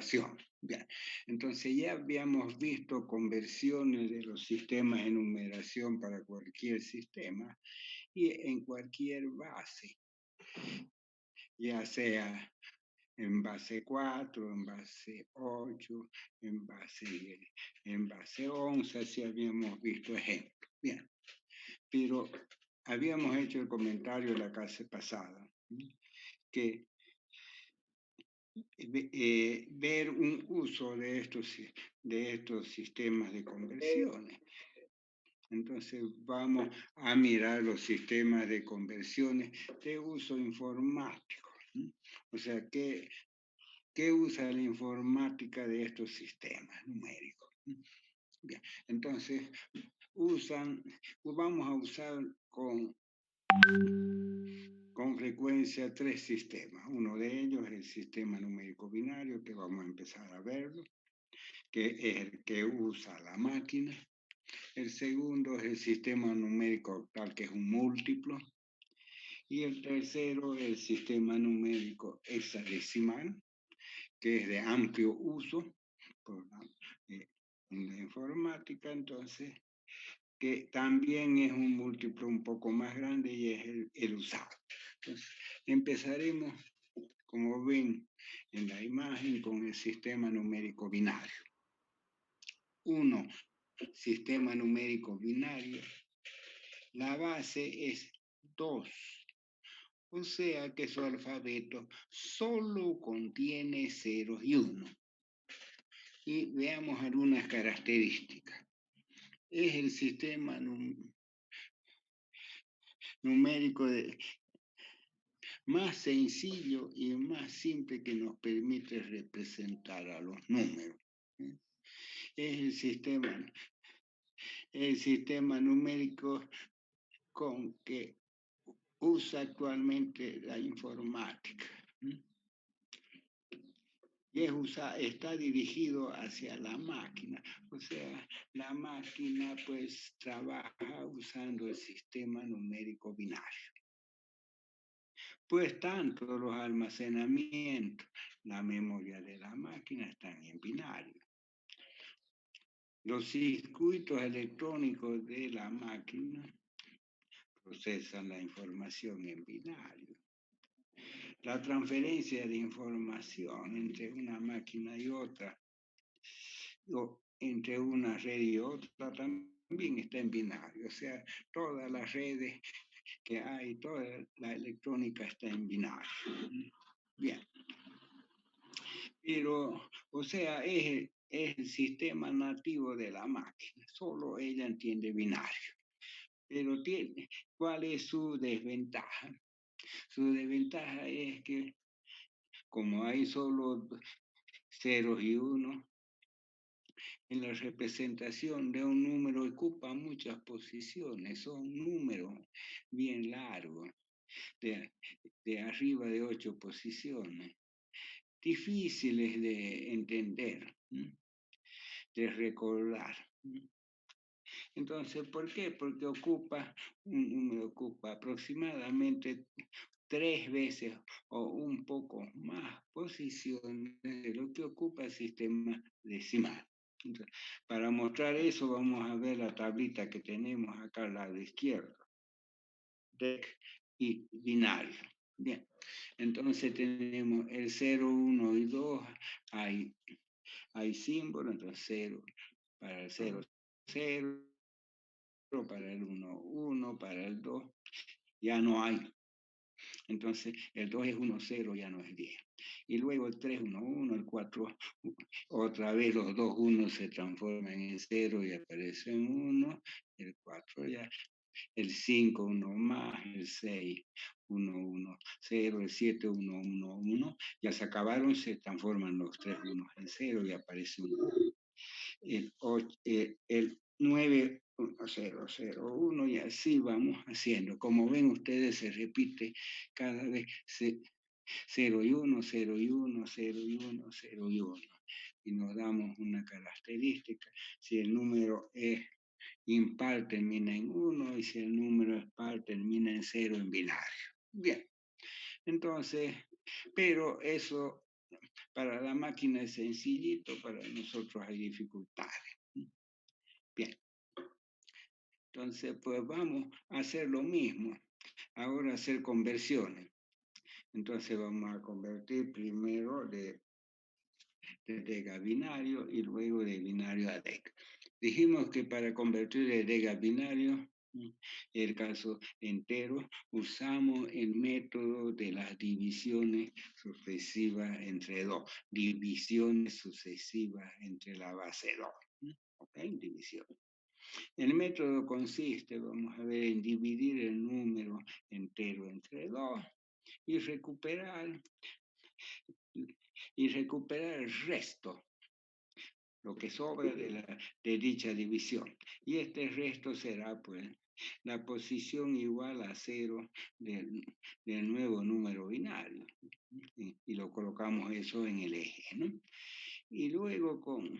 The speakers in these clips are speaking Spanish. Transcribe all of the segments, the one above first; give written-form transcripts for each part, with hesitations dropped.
numeración. Bien, entonces ya habíamos visto conversiones de los sistemas de numeración para cualquier sistema y en cualquier base, ya sea en base 4, en base 8, en base 11, así habíamos visto ejemplos. Bien, pero habíamos hecho el comentario la clase pasada, que ver un uso de estos sistemas de conversiones. Entonces vamos a mirar los sistemas de conversiones de uso informático. O sea, ¿qué usa la informática de estos sistemas numéricos? Bien, entonces vamos a usar con frecuencia tres sistemas. Uno de ellos es el sistema numérico binario, que vamos a empezar a verlo, que es el que usa la máquina. El segundo es el sistema numérico octal, que es un múltiplo. Y el tercero es el sistema numérico hexadecimal, que es de amplio uso en la informática, entonces, que también es un múltiplo un poco más grande y es el usado. Entonces, empezaremos, como ven en la imagen, con el sistema numérico binario. Uno, sistema numérico binario, la base es 2, o sea que su alfabeto solo contiene ceros y uno. Y veamos algunas características. Es el sistema numérico más sencillo y más simple que nos permite representar a los números. Es el sistema numérico con que usa actualmente la informática. Y está dirigido hacia la máquina. O sea, la máquina pues trabaja usando el sistema numérico binario. Pues tanto los almacenamientos, la memoria de la máquina están en binario. Los circuitos electrónicos de la máquina procesan la información en binario. La transferencia de información entre una máquina y otra, o entre una red y otra, también está en binario. O sea, todas las redes que hay, toda la electrónica está en binario. Bien. Pero, o sea, es el sistema nativo de la máquina. Solo ella entiende binario. Pero ¿cuál es su desventaja? Su desventaja es que como hay solo ceros y unos, en la representación de un número ocupa muchas posiciones, son números bien largos, de arriba de 8 posiciones, difíciles de entender, de recordar. Entonces, ¿por qué? Porque un número ocupa aproximadamente 3 veces o un poco más posiciones de lo que ocupa el sistema decimal. Entonces, para mostrar eso vamos a ver la tablita que tenemos acá al lado izquierdo. DEC y binario. Bien, entonces tenemos el 0, 1 y 2, hay símbolos, entonces 0 para el 0, 0, para el 1, 1, para el 2, ya no hay. Entonces, el 2 es 1, 0, ya no es 10. Y luego el 3, 1, 1, el 4, otra vez los dos 1 se transforman en 0 y aparecen 1, el 4 ya, el 5, 1 más, el 6, 1, 1, 0, el 7, 1, 1, 1, ya se acabaron, se transforman los 3 1 en 0 y aparece 1. El 9, 0, 0, 1 y así vamos haciendo. Como ven ustedes, se repite cada vez 0 y 1, 0 y 1, 0 y 1, 0 y 1. Y nos damos una característica. Si el número es impar termina en 1 y si el número es par termina en 0 en binario. Bien, entonces, pero eso para la máquina es sencillito, para nosotros hay dificultades. Bien, entonces pues vamos a hacer lo mismo, ahora hacer conversiones. Entonces vamos a convertir primero de DEC a binario y luego de binario a DEC. Dijimos que para convertir de DEC a binario, el caso entero, usamos el método de las divisiones sucesivas entre 2, divisiones sucesivas entre la base 2. ¿Ok? División. El método consiste, vamos a ver, en dividir el número entero entre 2 y recuperar el resto, lo que sobra de dicha división. Y este resto será, pues, la posición igual a 0 del nuevo número binario. Y lo colocamos eso en el eje, ¿no? Y luego con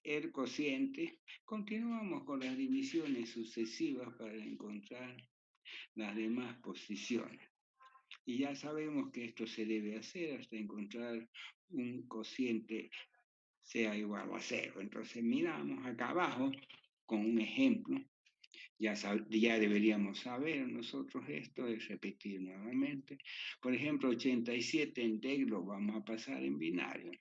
el cociente, continuamos con las divisiones sucesivas para encontrar las demás posiciones. Y ya sabemos que esto se debe hacer hasta encontrar un cociente sea igual a 0. Entonces miramos acá abajo con un ejemplo. Ya deberíamos saber nosotros esto, es repetir nuevamente. Por ejemplo, 87 en DEC lo vamos a pasar en binario.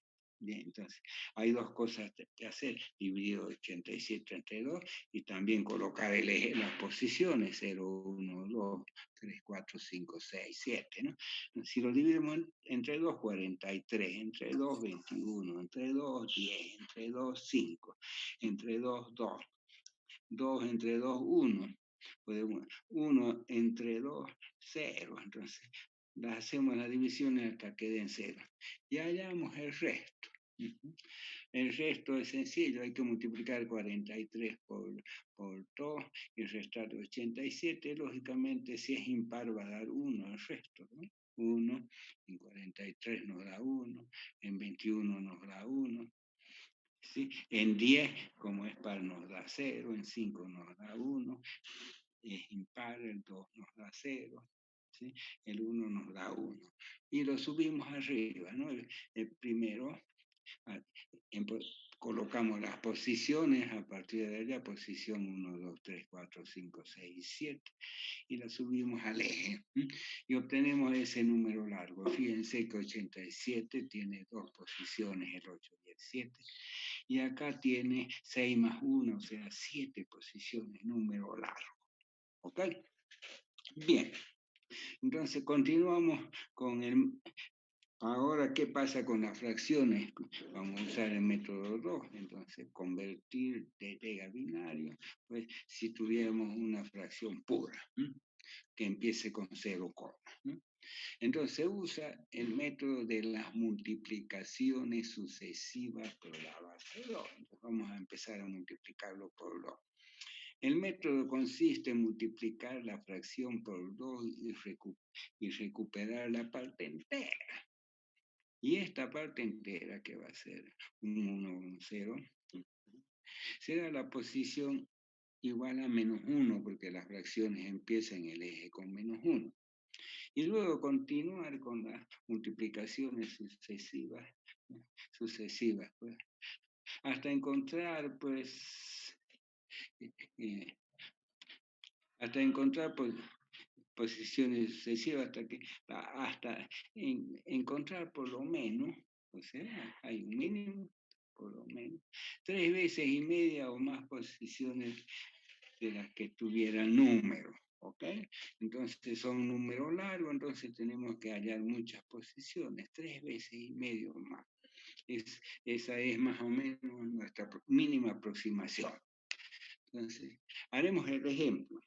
Bien, entonces hay dos cosas que hacer, dividir 87 entre 2 y también colocar el eje, las posiciones 0, 1, 2, 3, 4, 5, 6, 7, ¿no? Si lo dividimos entre 2, 43, entre 2, 21, entre 2, 10, entre 2, 5, entre 2, 2, 2 entre 2, 1. 1 entre 2, 0. Entonces, hacemos las divisiones hasta que den 0. Y hallamos el resto. El resto es sencillo, hay que multiplicar 43 por 2 y restar 87. Lógicamente, si es impar, va a dar 1 el resto, ¿no? 1, en 43 nos da 1, en 21 nos da 1. ¿Sí? En 10, como es par, nos da 0, en 5 nos da 1, es impar, el 2 nos da 0, ¿sí? El 1 nos da 1. Y lo subimos arriba, ¿no? El primero, colocamos las posiciones, a partir de allá, posición 1, 2, 3, 4, 5, 6, 7, y la subimos al eje, y obtenemos ese número largo. Fíjense que 87 tiene dos posiciones, el 8 y el 7, y acá tiene 6 más 1, o sea, 7 posiciones, número largo. ¿Ok? Bien, entonces continuamos con el... Ahora, ¿qué pasa con las fracciones? Vamos a usar el método 2, entonces convertir de DEC a binario, pues si tuviéramos una fracción pura, que empiece con 0, entonces se usa el método de las multiplicaciones sucesivas por la base 2. Entonces vamos a empezar a multiplicarlo por 2. El método consiste en multiplicar la fracción por 2 y recuperar la parte entera. Y esta parte entera, que va a ser un 1, un 0, será la posición igual a menos 1, porque las fracciones empiezan en el eje con menos 1. Y luego continuar con las multiplicaciones sucesivas, pues, hasta encontrar, pues, posiciones sucesivas, hasta encontrar por lo menos, o sea, hay un mínimo, por lo menos, 3 veces y media o más posiciones de las que tuvieran número. ¿Ok? Entonces son números largos, entonces tenemos que hallar muchas posiciones, 3 veces y medio más. Esa es más o menos nuestra mínima aproximación. Entonces, haremos el ejemplo.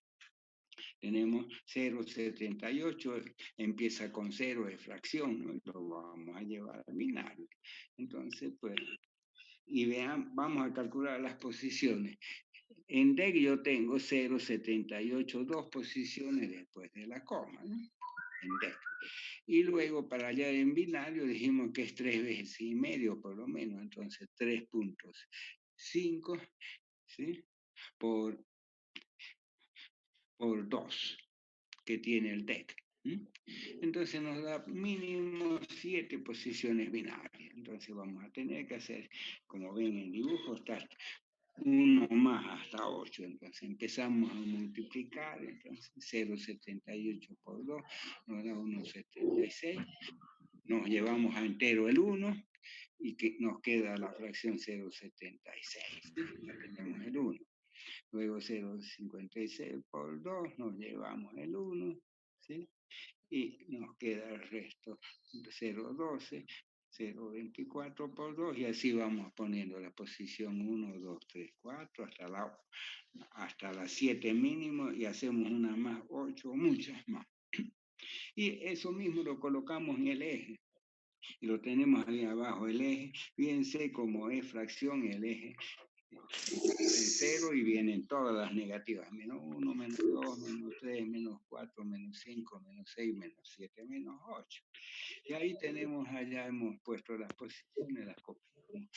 Tenemos 0,78, empieza con 0 de fracción, ¿no? Lo vamos a llevar al binario. Entonces, pues, y vean, vamos a calcular las posiciones. En DEC yo tengo 0,78, dos posiciones después de la coma, ¿no? En DEC. Y luego para allá en binario dijimos que es 3 veces y medio por lo menos, entonces 3,5, ¿sí? Por 2 que tiene el DEC. ¿Mm? Entonces nos da mínimo 7 posiciones binarias. Entonces vamos a tener que hacer, como ven en el dibujo, está 1 más hasta 8. Entonces empezamos a multiplicar. Entonces 0,78 por 2 nos da 1,76. Nos llevamos a entero el 1 y que nos queda la fracción 0,76. Ya tenemos el 1. Luego 0,56 por 2 nos llevamos el 1. ¿Sí? Y nos queda el resto 0,12, 0,24 por 2 y así vamos poniendo la posición 1, 2, 3, 4 hasta la 7 mínimo y hacemos una más 8, muchas más. Y eso mismo lo colocamos en el eje y lo tenemos ahí abajo el eje. Fíjense como es fracción el eje entero y vienen todas las negativas, menos 1, menos 2, menos 3, menos 4, menos 5, menos 6, menos 7, menos 8. Y ahí tenemos, allá hemos puesto las posiciones, las copiamos.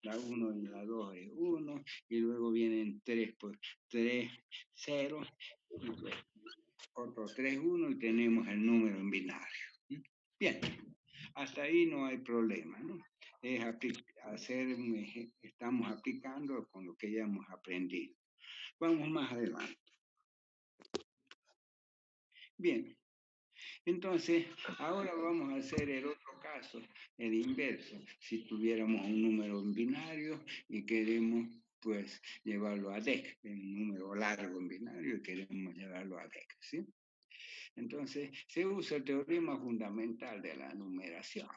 La 1 y la 2 es 1, y luego vienen 3, pues 3, 0, y pues, otro 3, 1, y tenemos el número en binario. Bien, hasta ahí no hay problema, ¿no? Es estamos aplicando con lo que ya hemos aprendido. Vamos más adelante. Bien, entonces ahora vamos a hacer el otro caso, el inverso. Si tuviéramos un número en binario y queremos pues llevarlo a DEC, un número largo en binario y queremos llevarlo a DEC, ¿sí? Entonces se usa el teorema fundamental de la numeración.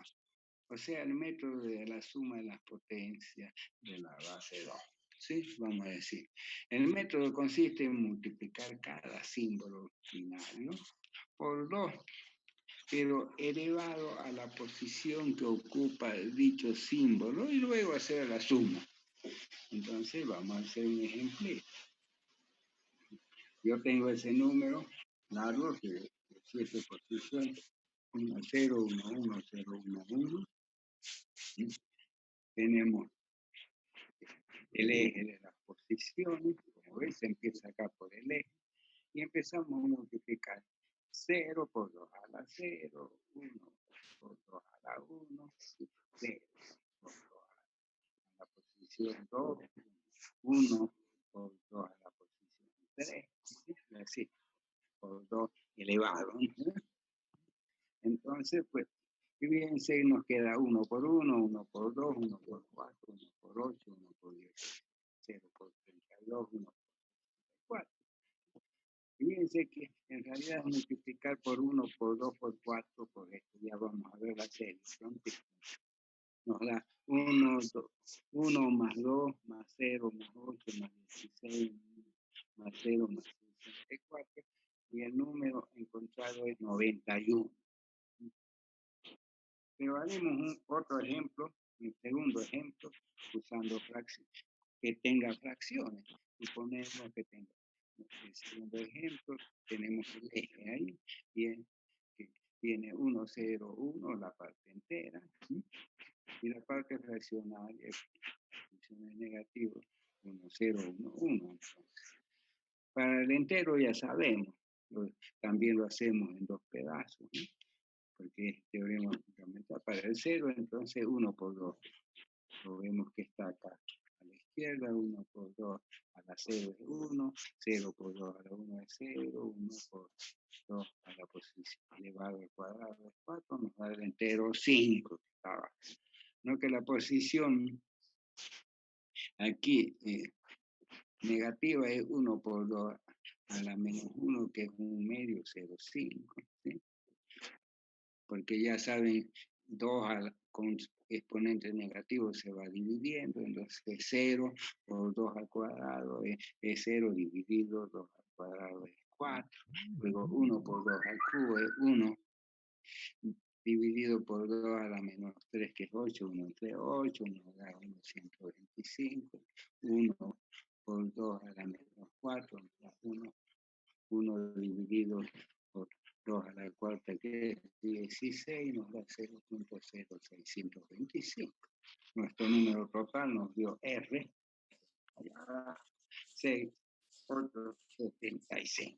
O sea, el método de la suma de las potencias de la base 2. ¿Sí? Vamos a decir. El método consiste en multiplicar cada símbolo binario por 2, pero elevado a la posición que ocupa dicho símbolo y luego hacer la suma. Entonces vamos a hacer un ejemplo. Yo tengo ese número largo que de 7 posiciones, 1, 0, 1, 1, 0, 1, 1. Tenemos el eje de las posiciones, como ves, empieza acá por el eje, y empezamos a multiplicar 0 por 2 a la 0, 1 por 2 a la 1, 0 por 2 a la posición 2, 1 por 2 a la posición 3, así, por 2 elevado. Entonces, pues, fíjense, nos queda 1 por 1, 1 por 2, 1 por 4, 1 por 8, 1 por 10, 0 por 32, 1 por 4. Fíjense que en realidad es multiplicar por 1, por 2, por 4, por esto. Ya vamos a ver la serie. Nos da 1, 1 más 2, más 0, más 8, más 16, más 0, más 64. Y el número encontrado es 91. Pero haremos otro ejemplo, un segundo ejemplo, usando fracciones, que tenga fracciones. Suponemos que tenga. El segundo ejemplo, tenemos el eje ahí, bien, que tiene 1, 0, 1, la parte entera, ¿sí? Y la parte fraccionaria, funciones negativas, 1, 0, 1, 1. Entonces, para el entero ya sabemos, también lo hacemos en dos pedazos, ¿no? Porque es teorema fundamental. Para el 0, entonces 1 por 2. Lo vemos que está acá a la izquierda, 1 por 2 a la 0 es 1, 0 por 2 a la 1 es 0, 1 por 2 a la posición elevado al cuadrado es 4, nos da el entero 5 que estaba. No que la posición aquí negativa es 1 por 2 a la menos 1, que es 1 medio, 0,5, ¿sí? Porque ya saben, 2 con exponente negativo se va dividiendo, entonces 0 por 2 al cuadrado es 0 dividido 2 al cuadrado es 4, luego 1 por 2 al cubo es 1, dividido por 2 a la menos 3, que es 8, 1 entre 8, nos da 125, 1 por 2 a la menos 4, nos da 1 dividido por 2 a la cuarta, que es 16, nos da 0.0625. Nuestro número total nos dio R, 6,75.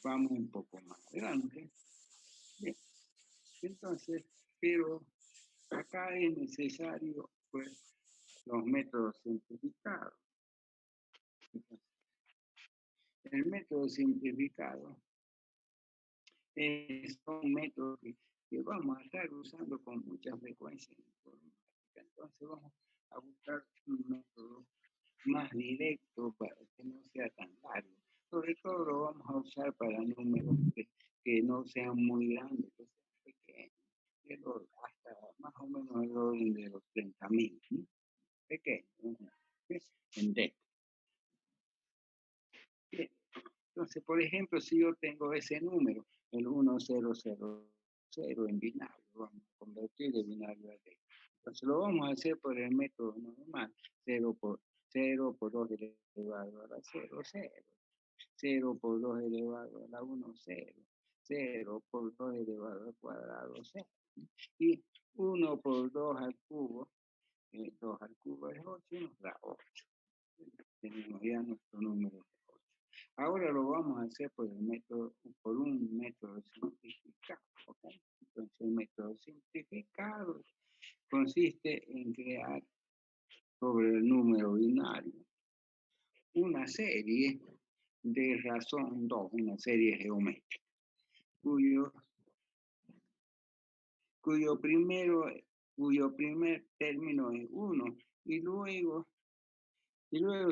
Vamos un poco más adelante. Bien, entonces, pero acá es necesario, pues, los métodos simplificados. Entonces, el método simplificado es un método que vamos a estar usando con mucha frecuencia en informática. Entonces vamos a buscar un método más directo para que no sea tan largo. Sobre todo lo vamos a usar para números que no sean muy grandes, que sean pequeños, hasta más o menos el orden de los 30.000, ¿no? Pequeños, ¿no? En D. Bien. Entonces, por ejemplo, si yo tengo ese número, el 1000 en binario, vamos a convertir de binario a D. Entonces lo vamos a hacer por el método normal, 0 por 2 elevado a la 0, 0. 0 por 2 elevado a la 1, 0. 0 por 2 elevado al cuadrado, 0. Y 1 por 2 al cubo, 2 al cubo es 8 y nos da 8. Tenemos ya nuestro número de 8. Ahora lo vamos a hacer por un método simplificado. ¿Okay? Entonces, el método simplificado consiste en crear sobre el número binario una serie de razón 2, una serie geométrica, cuyo, cuyo, cuyo primer término es 1 y luego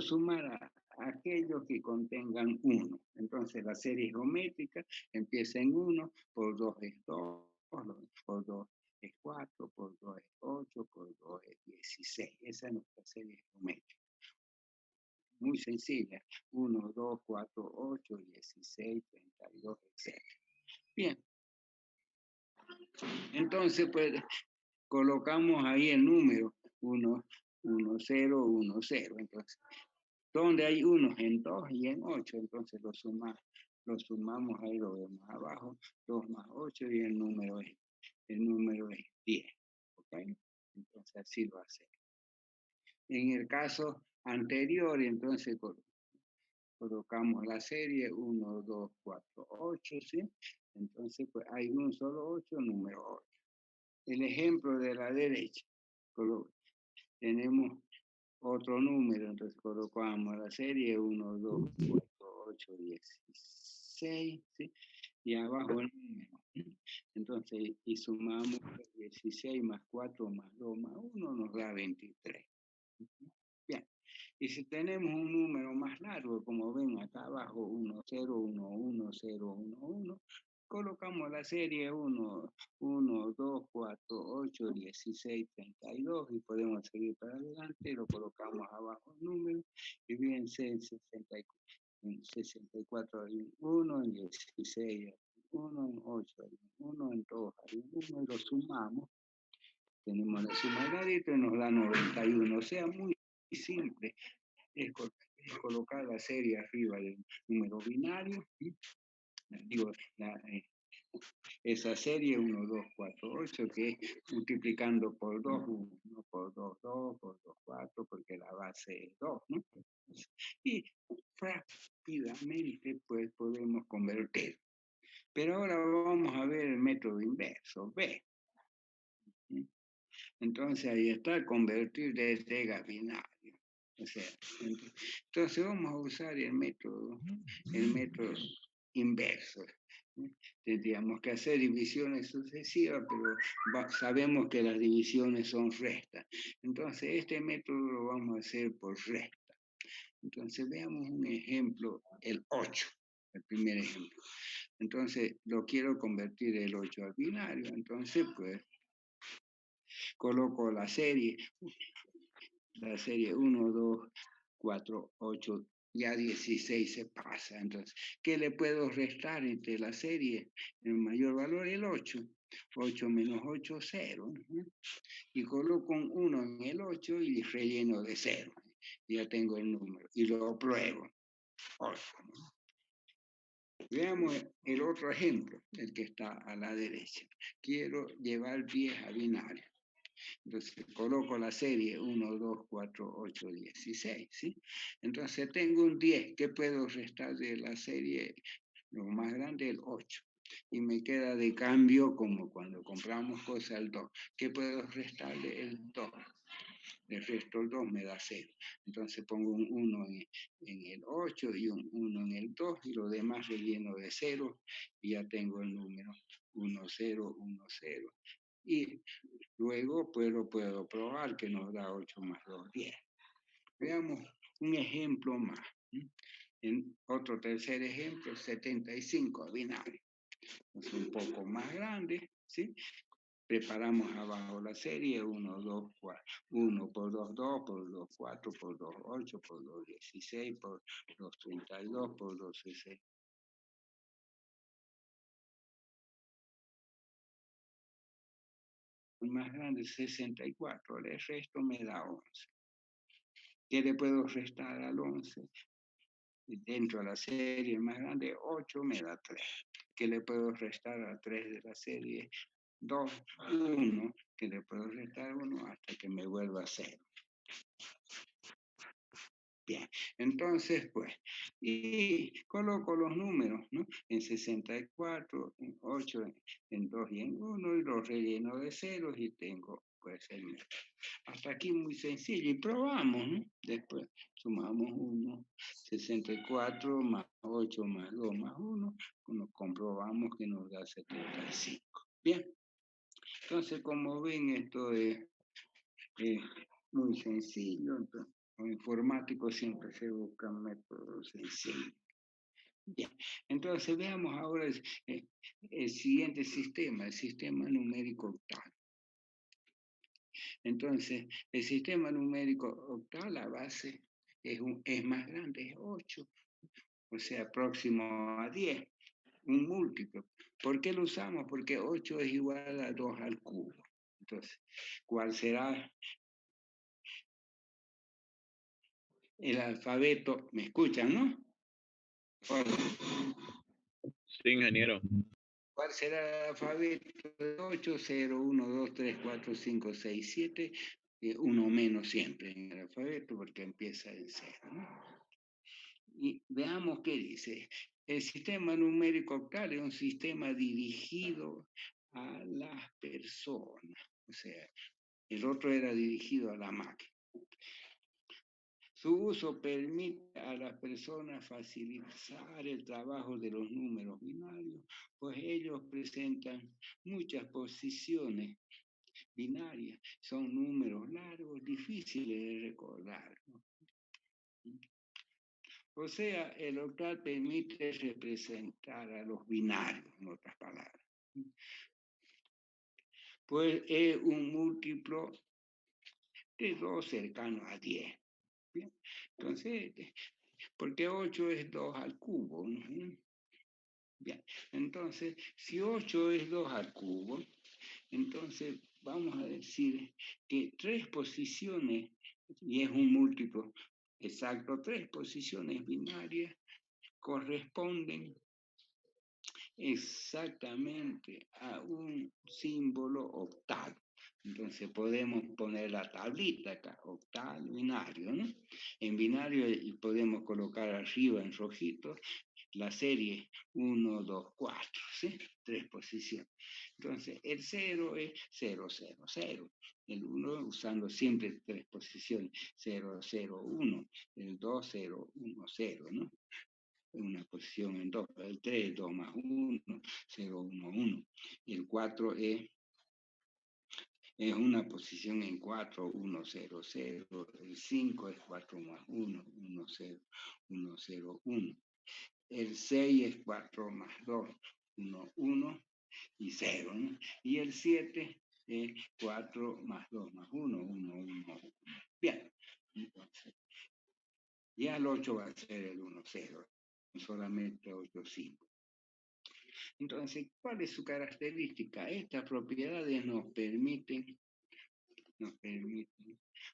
sumar a aquellos que contengan 1. Entonces la serie geométrica empieza en 1, por 2 es 2, por 2 es 4, por 2 es 8, por 2 es 16. Esa es nuestra serie geométrica. Muy sencilla. 1, 2, 4, 8, 16, 32, etc. Bien. Entonces, pues, colocamos ahí el número 1, 1, 0, 1, 0. Entonces, donde hay unos en 2 y en 8, entonces lo sumamos ahí, lo vemos abajo, 2 más 8 y el número es 10. ¿Okay? Entonces así lo hacemos. En el caso anterior, entonces colocamos la serie 1, 2, 4, 8, ¿sí? Entonces pues hay un solo 8, número 8. El ejemplo de la derecha, tenemos otro número, entonces colocamos la serie 1, 2, 4, 8, 16, ¿sí? Y abajo el número. Entonces, y sumamos 16 más 4 más 2 más 1 nos da 23. Bien. Y si tenemos un número más largo, como ven acá abajo, 1, 0, 1, 1, 0, 1, 1, colocamos la serie 1, 1, 2, 4, 8, 16, 32 y podemos seguir para adelante, lo colocamos abajo el número y bien en 64 hay un 1, en 16 hay un 1, en 8 hay un 1, en 2 hay un 1 y lo sumamos. Tenemos la suma ladito y nos da 91. O sea, muy simple. Es colocar la serie arriba del número binario. Digo, esa serie 1, 2, 4, 8, que es multiplicando por 2, 1 por 2, 2, por 2, 4, porque la base es 2, ¿no? Y rápidamente pues podemos convertir. Pero ahora vamos a ver el método inverso, B. Entonces ahí está, convertir desde a binario. O sea, entonces vamos a usar el método inverso. Tendríamos que hacer divisiones sucesivas, pero sabemos que las divisiones son restas. Entonces este método lo vamos a hacer por resta. Entonces veamos un ejemplo, el 8, el primer ejemplo. Entonces lo quiero convertir el 8 al binario, entonces pues coloco la serie 1, 2, 4, 8, ya 16 se pasa. Entonces, ¿qué le puedo restar entre la serie? El mayor valor, el 8. 8 menos 8, 0. Y coloco un 1 en el 8 y relleno de 0. Ya tengo el número y lo pruebo. 8. Veamos el otro ejemplo, el que está a la derecha. Quiero llevar 10 a binario. Entonces coloco la serie 1, 2, 4, 8, 16, ¿sí? Entonces tengo un 10, ¿qué puedo restar de la serie? Lo más grande, el 8. y me queda de cambio como cuando compramos cosas el 2. ¿Qué puedo restarle? El 2. Le resto el 2, me da 0. Entonces pongo un 1 en el 8 y un 1 en el 2 y lo demás relleno de 0 y ya tengo el número 1, 0, 1, 0. Y luego puedo probar que nos da 8 más 2, 10. Veamos un ejemplo más. En otro tercer ejemplo, 75 binario. Es un poco más grande, ¿sí? Preparamos abajo la serie 1, 2, 4, 1 por 2, 2, por 2, 4, por 2, 8, por 2, 16, por 2, 32, por 2, 16. El más grande es 64, el resto me da 11. ¿Qué le puedo restar al 11? Dentro de la serie más grande, 8 me da 3. ¿Qué le puedo restar a 3 de la serie? 2, 1, que le puedo restar 1 hasta que me vuelva a 0. Bien, entonces pues, y coloco los números, ¿no? En 64, en 8, en 2 y en 1, y los relleno de ceros y tengo pues el método. Hasta aquí muy sencillo, y probamos, ¿no? Después sumamos 1, 64 más 8 más 2 más 1, nos comprobamos que nos da 75. Bien, entonces como ven esto es muy sencillo. Entonces, los informáticos siempre se buscan métodos sencillos. Bien, entonces veamos ahora el siguiente sistema, el sistema numérico octal. Entonces, el sistema numérico octal, la base es más grande, es 8, o sea, próximo a 10, un múltiplo. ¿Por qué lo usamos? Porque 8 es igual a 2 al cubo. Entonces, ¿cuál será el alfabeto? ¿Me escuchan, no? Hola. Sí, ingeniero. ¿Cuál será el alfabeto de 8? 0, 1, 2, 3, 4, 5, 6, 7. Uno menos siempre en el alfabeto porque empieza en 0, ¿no? Y veamos qué dice. El sistema numérico octal es un sistema dirigido a las personas. O sea, el otro era dirigido a la máquina. Su uso permite a las personas facilitar el trabajo de los números binarios, pues ellos presentan muchas posiciones binarias. Son números largos, difíciles de recordar, ¿no? O sea, el octal permite representar a los binarios, en otras palabras. Pues es un múltiplo de 2 cercano a 10. ¿Bien? Entonces, porque 8 es 2 al cubo, ¿no? Bien, entonces, si 8 es 2 al cubo, entonces vamos a decir que 3 posiciones, y es un múltiplo exacto, 3 posiciones binarias corresponden exactamente a un símbolo octal. Entonces podemos poner la tablita acá, octal, binario, ¿no? En binario podemos colocar arriba en rojito la serie 1, 2, 4, ¿sí? 3 posiciones. Entonces el 0 es 0, 0, 0. El 1 usando siempre 3 posiciones, 0, 0, 1. El 2, 0, 1, 0, ¿no? Una posición en 2, el 3, 2 más 1, 0, 1, 1. El 4 es una posición en 4, 1, 0, 0. El 5 es 4 más 1, 1, 0, 1, 0, 1. El 6 es 4 más 2, 1, 1 y 0, ¿no? Y el 7 es 4 más 2 más 1, 1, 1, 1. Bien, entonces, ya el 8 va a ser el 1, 0, solamente 8, 5. Entonces, ¿cuál es su característica? Estas propiedades nos permiten,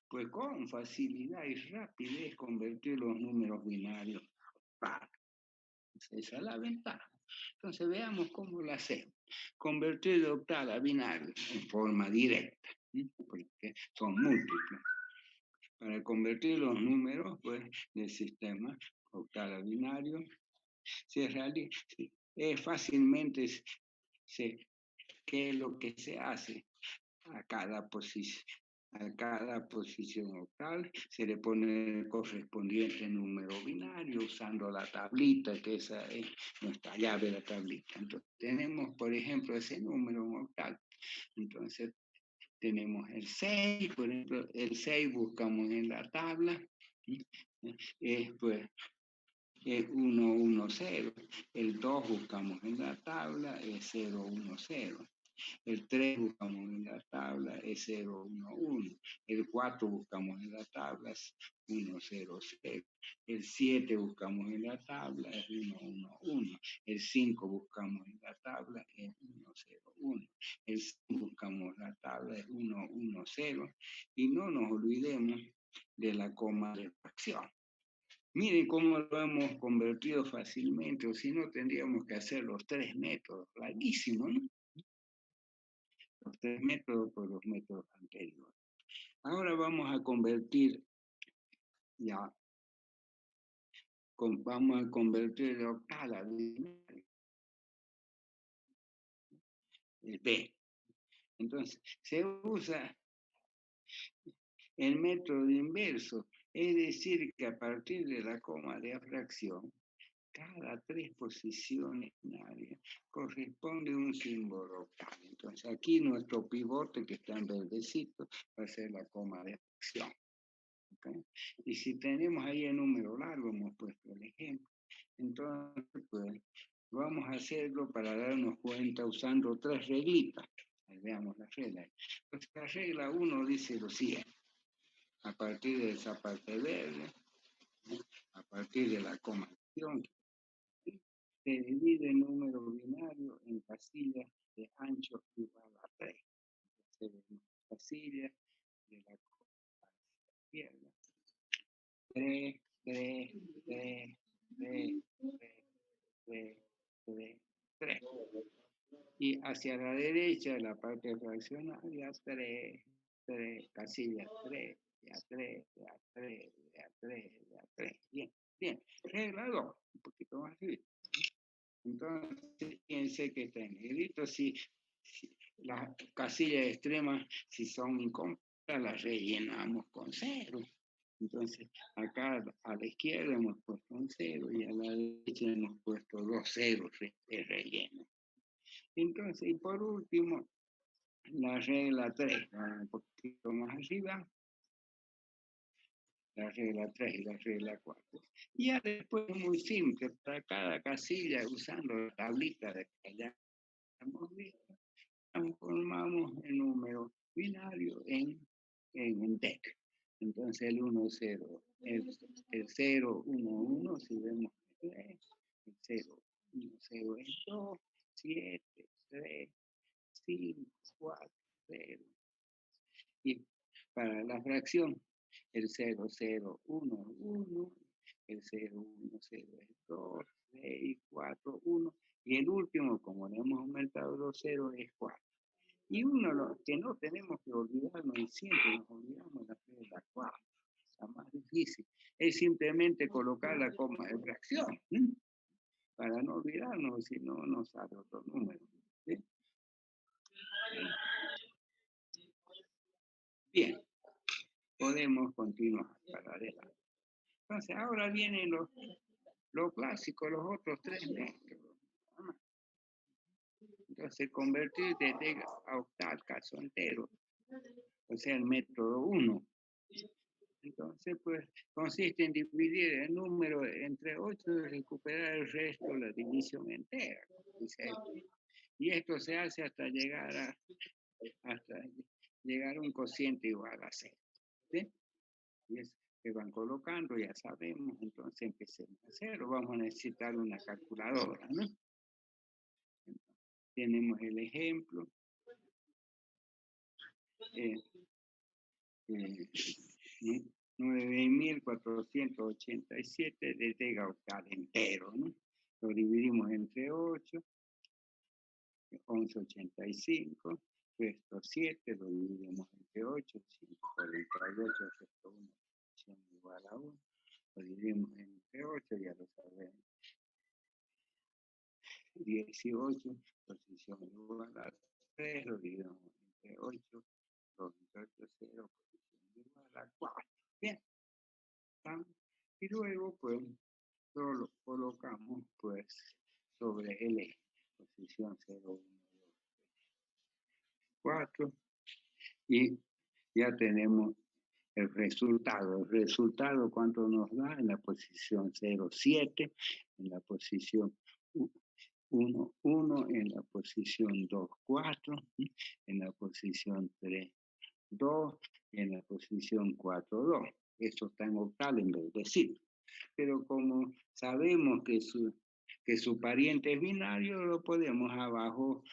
pues con facilidad y rapidez convertir los números binarios a octal. Esa es la ventaja. Entonces veamos cómo lo hacemos. Convertir de octal a binario en forma directa, ¿sí? Porque son múltiples. Para convertir los números pues, del sistema octal a binario, se realiza, fácilmente qué es lo que se hace a cada posición. A cada posición octal se le pone el correspondiente número binario usando la tablita, que esa es nuestra llave de la tablita. Entonces, tenemos, por ejemplo, ese número en octal. Entonces, tenemos el 6, por ejemplo, el 6 buscamos en la tabla, pues es 1, 1, 0. El 2 buscamos en la tabla, es 0, 1, 0. El 3 buscamos en la tabla, es 0, 1, 1. El 4 buscamos en la tabla, es 1, 0, 0. El 7 buscamos en la tabla, es 1, 1, 1. El 5 buscamos en la tabla, es 1, 0, 1. El 6 buscamos en la tabla, es 1, 1, 0. Y no nos olvidemos de la coma de fracción. Miren cómo lo hemos convertido fácilmente, o si no tendríamos que hacer los 3 métodos, larguísimo, ¿no? Los 3 métodos por los métodos anteriores. Ahora vamos a convertir ya, vamos a convertir de octal a binario, el B. Entonces, se usa el método inverso, es decir, que a partir de la coma de fracción, cada 3 posiciones binarias corresponde un símbolo octal. Entonces, aquí nuestro pivote que está en verdecito va a ser la coma de fracción. ¿Okay? Y si tenemos ahí el número largo, hemos puesto el ejemplo. Entonces, pues, vamos a hacerlo para darnos cuenta usando 3 reglitas. Ahí veamos las reglas. Entonces, la regla 1 dice lo siguiente. A partir de esa parte verde, a partir de la comación, se divide el número binario en casillas de ancho igual a 3. Entonces, casillas de la izquierda. 3, 3, 3, 3, 3, 3, 3. Y hacia la derecha, la parte fraccionaria, 3, 3, casillas 3, ya 3, ya 3, ya 3, ya 3. Bien, bien. Regla 2, un poquito más arriba. Entonces, fíjense que está en negrito. Si las casillas extremas, si son incompletas, las rellenamos con 0. Entonces, acá a la izquierda hemos puesto un 0 y a la derecha hemos puesto 2 ceros de relleno. Entonces, y por último, la regla 3, un poquito más arriba, la regla 3 y la regla 4. Y ya después es muy simple, para cada casilla, usando la tablita de que ya hemos visto, transformamos el número binario en DEC. Entonces el 1, 0, el 0, 1, 1, si vemos el 0, 1, 0 es 2, 7, 3, 5, 4, 0. Y para la fracción, el 0, 0, 1, 1, el 0, 1, 0 es 2, 6, 4, 1, y el último, como le hemos aumentado los ceros, es 4. Y uno que no tenemos que olvidarnos, y siempre nos olvidamos de hacer la 4, la más difícil, es simplemente colocar la coma de fracción, ¿sí? Para no olvidarnos, si no nos sale otro número. ¿Sí? Bien, podemos continuar para adelante. Entonces, ahora vienen lo clásico, los otros 3 métodos. Entonces, convertir de DEC a octal caso entero, o sea, el método 1. Entonces, pues, consiste en dividir el número entre 8 y recuperar el resto, la división entera. Y esto se hace hasta llegar a un cociente igual a 0. ¿Sí? Y es que van colocando, ya sabemos, entonces empecemos a hacerlo. Vamos a necesitar una calculadora, ¿no? Tenemos el ejemplo. 9.487 de DEC octal entero, ¿no? Lo dividimos entre 8, 11.85, resto 7, lo dividimos entre 8, 5.48, resto 1, igual a 1, lo dividimos entre 8, ya lo sabemos. 18, posición igual a 3, lo dividimos entre 8, 2 entre 8, 0, posición igual a 4. Bien, ¿estamos? Y luego, pues, lo colocamos, pues, sobre el eje, posición 0, 1, 2, 4, y ya tenemos el resultado. El resultado, ¿cuánto nos da? En la posición 0, 7, en la posición 1, 1, en la posición 2, 4, en la posición 3, 2, en la posición 4, 2. Esto está en octal en vez de decir. Pero como sabemos que su pariente es binario, lo podemos abajo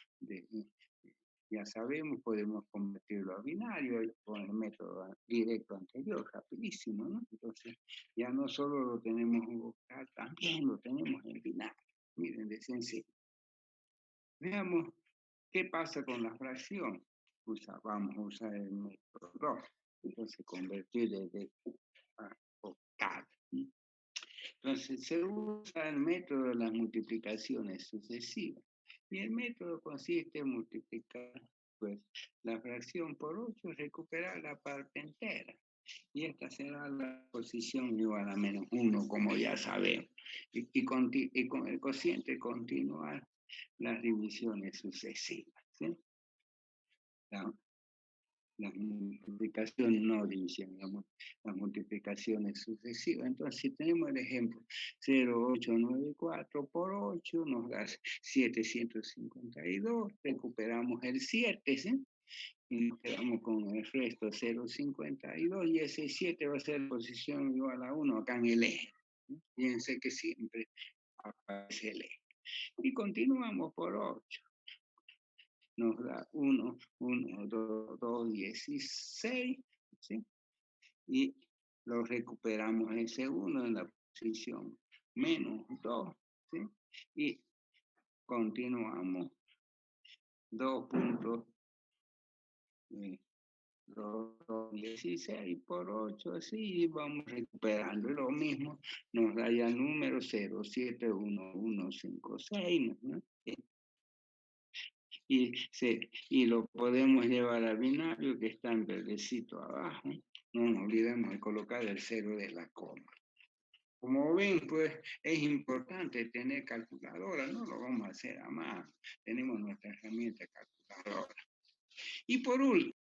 ya sabemos, podemos convertirlo a binario con el método directo anterior, rapidísimo, ¿no? Entonces, ya no solo lo tenemos en vocal, también lo tenemos en binario. Miren, de sencillo. Veamos qué pasa con la fracción. Vamos a usar el método 2. Entonces, convertir desde a octal. Entonces, se usa el método de las multiplicaciones sucesivas. Y el método consiste en multiplicar, pues, la fracción por 8 y recuperar la parte entera. Y esta será la posición igual a menos 1, como ya sabemos. Y con el cociente continuar las divisiones sucesivas. ¿Sí? Las multiplicaciones, no división, las multiplicaciones sucesivas. Entonces, si tenemos el ejemplo 0,894 por 8 nos da 752, recuperamos el 7, ¿sí? Y nos quedamos con el resto 0,52 y ese 7 va a ser posición igual a 1 acá en el eje. ¿Sí? Fíjense que siempre aparece el eje. Y continuamos por 8. Nos da 1, 1, 2, 2, 16, ¿sí? Y lo recuperamos ese 1 en la posición menos 2, ¿sí? Y continuamos 2.16 por 8, así vamos recuperando. Lo mismo nos da ya el número 0,71156, ¿no? Y lo podemos llevar al binario que está en verdecito abajo. No nos olvidemos de colocar el 0 de la coma. Como ven, pues es importante tener calculadora, no lo vamos a hacer a mano. Tenemos nuestra herramienta calculadora. Y por último,